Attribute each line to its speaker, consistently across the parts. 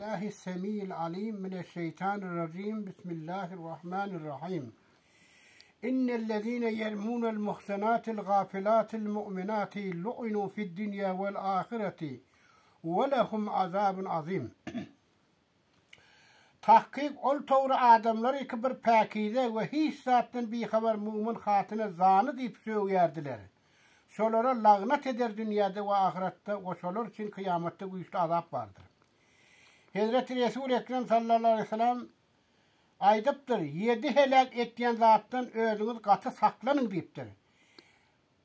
Speaker 1: Billahi semil alim mineşşeytanirracim. Bismillahirrahmanirrahim. İnnellezîne yermûnel muhsenâtil gâfilâtil mu'minâti lu'inû fid dünya vel âhireti ve lehum azâbun azîm. Tahkik ol toğru adamlar iki bir pâkide ve hiç zattan bir haber mümin hatine zanı deyip söyleyerdiler. Şolara lağnat eder dünyada ve ahirette ve şolar için kıyamette güçlü azap vardır. Hazreti Resul Ekrem sallallahu aleyhi ve sellem aydıptır. 7 helak ettiyen zattan özünüz katı saklanın deyiptir.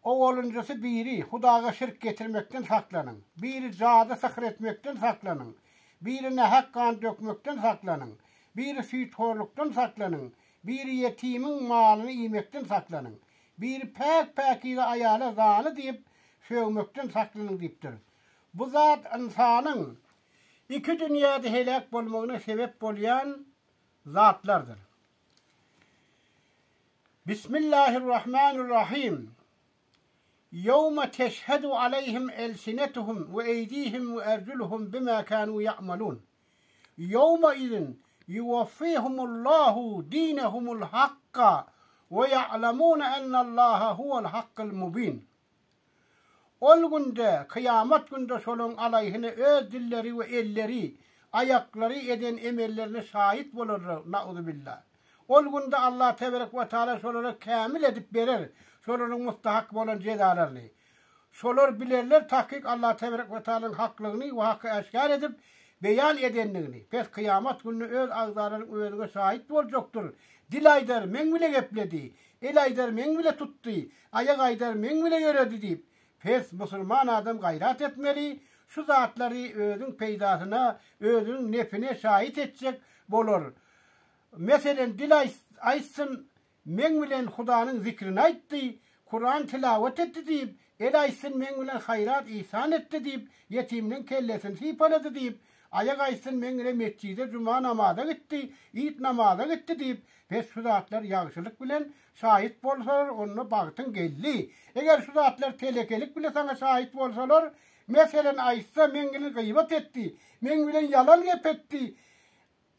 Speaker 1: O oluncusu biri Hudağa şirk getirmekten saklanın. Biri cadı sakır etmekten saklanın. Biri nehak kan dökmekten saklanın. Biri sütxorluktan saklanın. Biri yetimin malını yemekten saklanın. Biri pek ile ayağına zanı deyip sövmekten saklanın deyiptir. Bu zat insanın iki dünyada helak bolmağına sebep bolayan zatlardır. Bismillahirrahmanirrahim. Yevme teşhedü aleyhim elsinetuhum ve eydihim ve erculuhum bima kanu ya'malun. Yevme izin yuvaffihumullahu dinehumul hakka ve ya'lemune ennallaha huvel hakkıl mubin. Ol günde, kıyamet günde şolun alayhine öz dilleri ve elleri, ayakları eden emellerine şahit bulur. Na'udzubillah. Ol günde Allah tebarek ve teala şoları kamil edip verir. Şoların mustahak olan cezalarını. Şolar bilirler tahkik Allah tebarek ve teala'nın haklığını ve hakkı eşkar edip beyan edenliğini. Pes kıyamet günü öz ağzlarının önüne şahit olacaktır. Dil aydar men bile gepledi. El aydar men bile tuttu. Ayak aydar men bile yöredi deyip. Pes Müslüman adam gayret etmeli. Şu zatları özün peydasına, özün nefine şahit edecek bolur. Mesela dil açsın, men bilen Hudanın zikrini ayttı, Kur'an tilavet etti deyip, el açsın men bilen hayrat ihsan etti deyip, yetiminin kellesini sipaladı deyip, ayak açsın men bilen mescide cuma namaza gitti, İd namaza gitti deyip, pes şu zatlar yağışılık bilen şahit bolsalar, onu baktın geldi. Eğer şu zatlar telekelik bile sana şahit bolsalar, mesela açsa men bilen gıybet etti, men bilen yalan yap etti,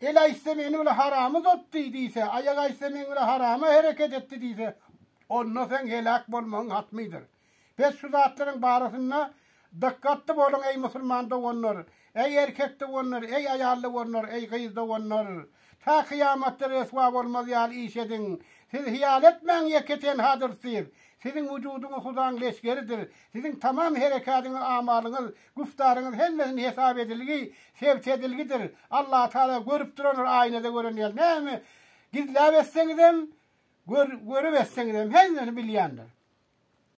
Speaker 1: el açsa meni bile haramı tuttu deyse, ayak açsa meni bile harama hareket etti deyse, onunla sen helak bolmanın hatmıdır. Pes şu zatların barasına dikkatli bolun ey Müslüman da onlar, ey erkek de onlar, ey ayarlı onlar, ey kız da onlar. Ta kıyamette resva olmaz yal iş edin. Siz hiyal etmen yeketen hadırsız. Sizin vücudunuz Hudan leşkeridir. Sizin tamam harekatınız, amalınız, güftarınız hemmesin hesap edilgi, sevk edilgidir. Allah Teala görüp durur aynada görünüyor. Ne mi? Gizlep etseniz hem, görüp etseniz hem, hemmesin bilyendir.